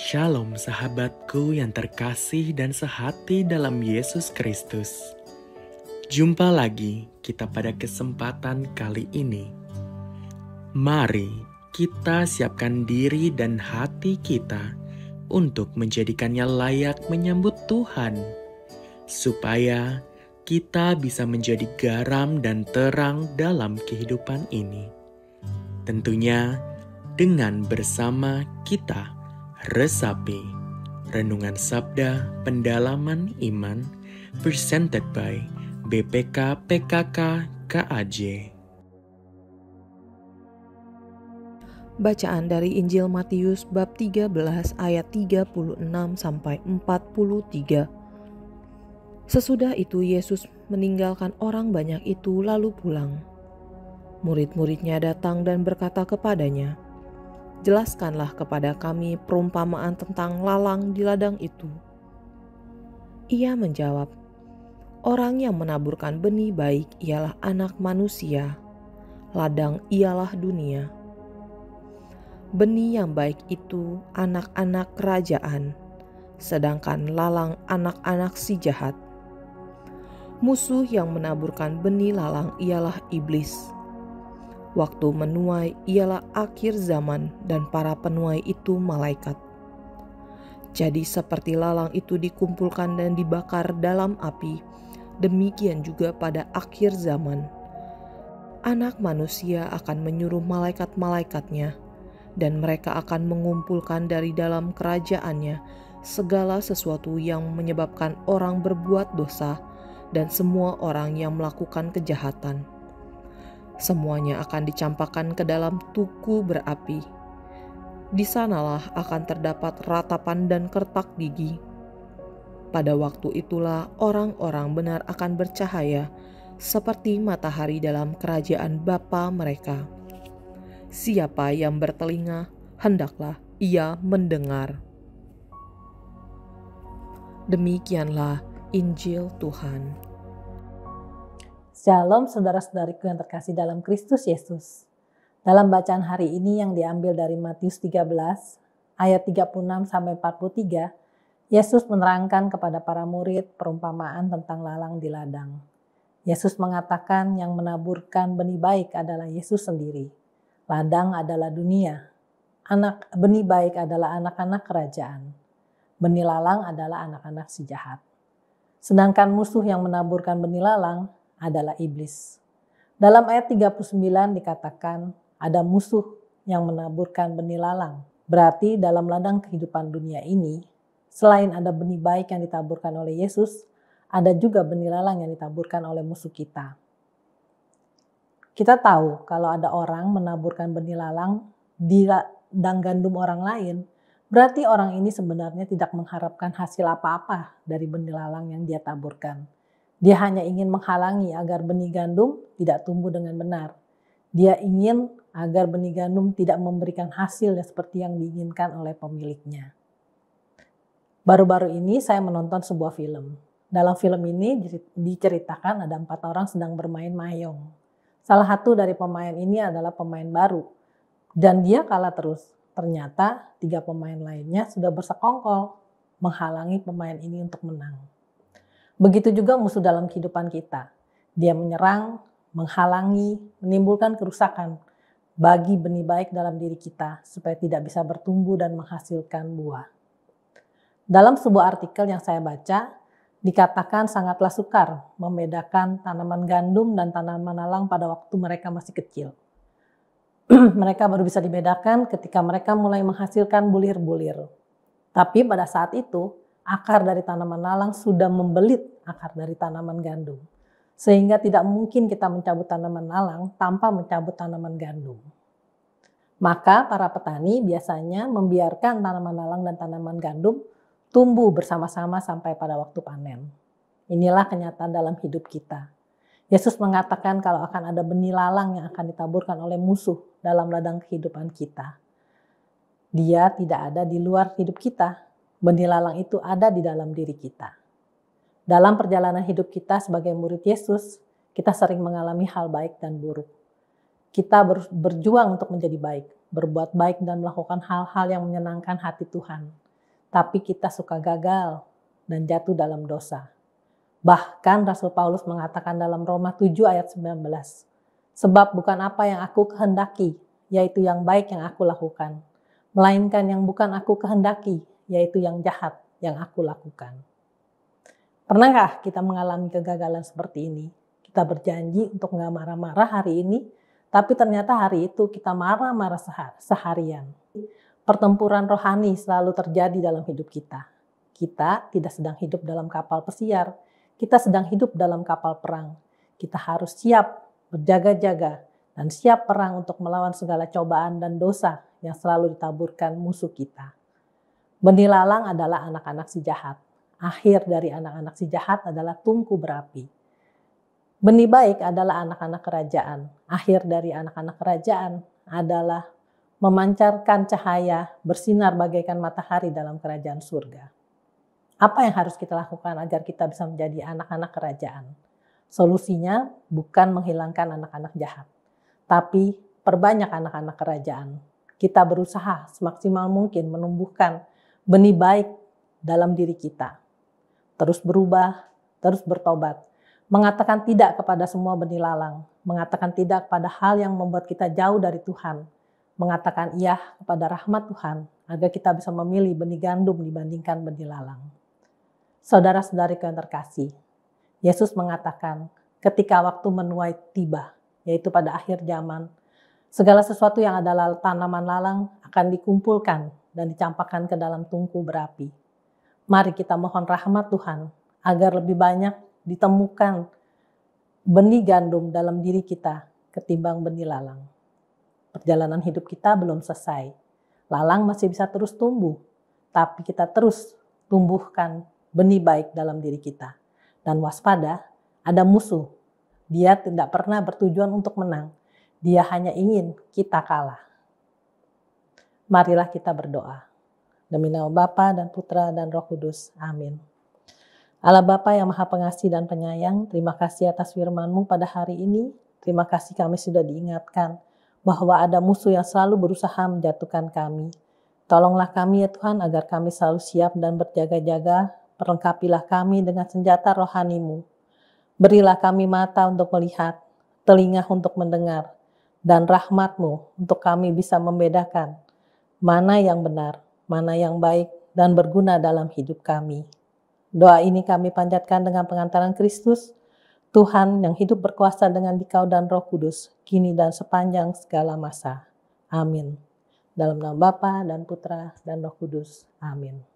Shalom sahabatku yang terkasih dan sehati dalam Yesus Kristus. Jumpa lagi kita pada kesempatan kali ini. Mari kita siapkan diri dan hati kita untuk menjadikannya layak menyambut Tuhan, supaya kita bisa menjadi garam dan terang dalam kehidupan ini. Tentunya dengan bersama kita resapi Renungan Sabda Pendalaman Iman presented by BPK PKK KAJ. Bacaan dari Injil Matius bab 13 ayat 36 sampai 43. Sesudah itu Yesus meninggalkan orang banyak itu lalu pulang. Murid-muridnya datang dan berkata kepadanya, "Jelaskanlah kepada kami perumpamaan tentang lalang di ladang itu." Ia menjawab, "Orang yang menaburkan benih baik ialah anak manusia, ladang ialah dunia. Benih yang baik itu anak-anak kerajaan, sedangkan lalang anak-anak si jahat. Musuh yang menaburkan benih lalang ialah iblis. Waktu menuai ialah akhir zaman dan para penuai itu malaikat. Jadi seperti lalang itu dikumpulkan dan dibakar dalam api, demikian juga pada akhir zaman. Anak manusia akan menyuruh malaikat-malaikatnya, dan mereka akan mengumpulkan dari dalam kerajaannya segala sesuatu yang menyebabkan orang berbuat dosa dan semua orang yang melakukan kejahatan. Semuanya akan dicampakkan ke dalam tuku berapi. Di sanalah akan terdapat ratapan dan kertak gigi. Pada waktu itulah orang-orang benar akan bercahaya seperti matahari dalam kerajaan Bapa mereka. Siapa yang bertelinga, hendaklah ia mendengar." Demikianlah Injil Tuhan. Shalom saudara-saudariku yang terkasih dalam Kristus Yesus. Dalam bacaan hari ini yang diambil dari Matius 13 ayat 36 sampai 43, Yesus menerangkan kepada para murid perumpamaan tentang lalang di ladang. Yesus mengatakan yang menaburkan benih baik adalah Yesus sendiri. Ladang adalah dunia. Benih baik adalah anak-anak kerajaan. Benih lalang adalah anak-anak si jahat. Sedangkan musuh yang menaburkan benih lalang adalah iblis. Dalam ayat 39 dikatakan ada musuh yang menaburkan benih lalang. Berarti dalam ladang kehidupan dunia ini, selain ada benih baik yang ditaburkan oleh Yesus, ada juga benih lalang yang ditaburkan oleh musuh kita. Kita tahu kalau ada orang menaburkan benih lalang di ladang gandum orang lain, berarti orang ini sebenarnya tidak mengharapkan hasil apa-apa dari benih lalang yang dia taburkan. Dia hanya ingin menghalangi agar benih gandum tidak tumbuh dengan benar. Dia ingin agar benih gandum tidak memberikan hasil seperti yang diinginkan oleh pemiliknya. Baru-baru ini saya menonton sebuah film. Dalam film ini diceritakan ada 4 orang sedang bermain mayong. Salah satu dari pemain ini adalah pemain baru. Dan dia kalah terus. Ternyata 3 pemain lainnya sudah bersekongkol menghalangi pemain ini untuk menang. Begitu juga musuh dalam kehidupan kita. Dia menyerang, menghalangi, menimbulkan kerusakan bagi benih baik dalam diri kita supaya tidak bisa bertumbuh dan menghasilkan buah. Dalam sebuah artikel yang saya baca, dikatakan sangatlah sukar membedakan tanaman gandum dan tanaman lalang pada waktu mereka masih kecil. Mereka baru bisa dibedakan ketika mereka mulai menghasilkan bulir-bulir. Tapi pada saat itu, akar dari tanaman lalang sudah membelit akar dari tanaman gandum. Sehingga tidak mungkin kita mencabut tanaman lalang tanpa mencabut tanaman gandum. Maka para petani biasanya membiarkan tanaman lalang dan tanaman gandum tumbuh bersama-sama sampai pada waktu panen. Inilah kenyataan dalam hidup kita. Yesus mengatakan kalau akan ada benih lalang yang akan ditaburkan oleh musuh dalam ladang kehidupan kita. Dia tidak ada di luar hidup kita. Benih lalang itu ada di dalam diri kita. Dalam perjalanan hidup kita sebagai murid Yesus, kita sering mengalami hal baik dan buruk. Kita berjuang untuk menjadi baik, berbuat baik dan melakukan hal-hal yang menyenangkan hati Tuhan. tapi kita suka gagal dan jatuh dalam dosa. Bahkan Rasul Paulus mengatakan dalam Roma 7 ayat 19, sebab bukan apa yang aku kehendaki, yaitu yang baik yang aku lakukan, melainkan yang bukan aku kehendaki, yaitu yang jahat yang aku lakukan. Pernahkah kita mengalami kegagalan seperti ini? Kita berjanji untuk nggak marah-marah hari ini, tapi ternyata hari itu kita marah-marah seharian. Pertempuran rohani selalu terjadi dalam hidup kita. Kita tidak sedang hidup dalam kapal pesiar, kita sedang hidup dalam kapal perang. Kita harus siap berjaga-jaga dan siap perang untuk melawan segala cobaan dan dosa yang selalu ditaburkan musuh kita. Benih lalang adalah anak-anak si jahat. Akhir dari anak-anak si jahat adalah tungku berapi. Benih baik adalah anak-anak kerajaan. Akhir dari anak-anak kerajaan adalah memancarkan cahaya, bersinar bagaikan matahari dalam kerajaan surga. Apa yang harus kita lakukan agar kita bisa menjadi anak-anak kerajaan? Solusinya bukan menghilangkan anak-anak jahat, tapi perbanyak anak-anak kerajaan. Kita berusaha semaksimal mungkin menumbuhkan benih baik dalam diri kita. Terus berubah, terus bertobat. Mengatakan tidak kepada semua benih lalang. Mengatakan tidak kepada hal yang membuat kita jauh dari Tuhan. Mengatakan iya kepada rahmat Tuhan agar kita bisa memilih benih gandum dibandingkan benih lalang. Saudara-saudariku yang terkasih, Yesus mengatakan ketika waktu menuai tiba, yaitu pada akhir zaman, segala sesuatu yang adalah tanaman lalang akan dikumpulkan dan dicampakkan ke dalam tungku berapi. Mari kita mohon rahmat Tuhan agar lebih banyak ditemukan benih gandum dalam diri kita ketimbang benih lalang. Perjalanan hidup kita belum selesai. Lalang masih bisa terus tumbuh, tapi kita terus tumbuhkan benih baik dalam diri kita. Dan waspada, ada musuh. Dia tidak pernah bertujuan untuk menang. Dia hanya ingin kita kalah. Marilah kita berdoa. Demi nama Bapa dan Putra dan Roh Kudus. Amin. Allah Bapa yang Maha Pengasih dan Penyayang, terima kasih atas firman-Mu pada hari ini. Terima kasih kami sudah diingatkan bahwa ada musuh yang selalu berusaha menjatuhkan kami. Tolonglah kami ya Tuhan agar kami selalu siap dan berjaga-jaga. Perlengkapilah kami dengan senjata rohani-Mu. Berilah kami mata untuk melihat, telinga untuk mendengar, dan rahmat-Mu untuk kami bisa membedakan mana yang benar, mana yang baik, dan berguna dalam hidup kami. Doa ini kami panjatkan dengan pengantaran Kristus, Tuhan yang hidup berkuasa dengan Dikau dan Roh Kudus, kini dan sepanjang segala masa. Amin. Dalam nama Bapa dan Putra dan Roh Kudus. Amin.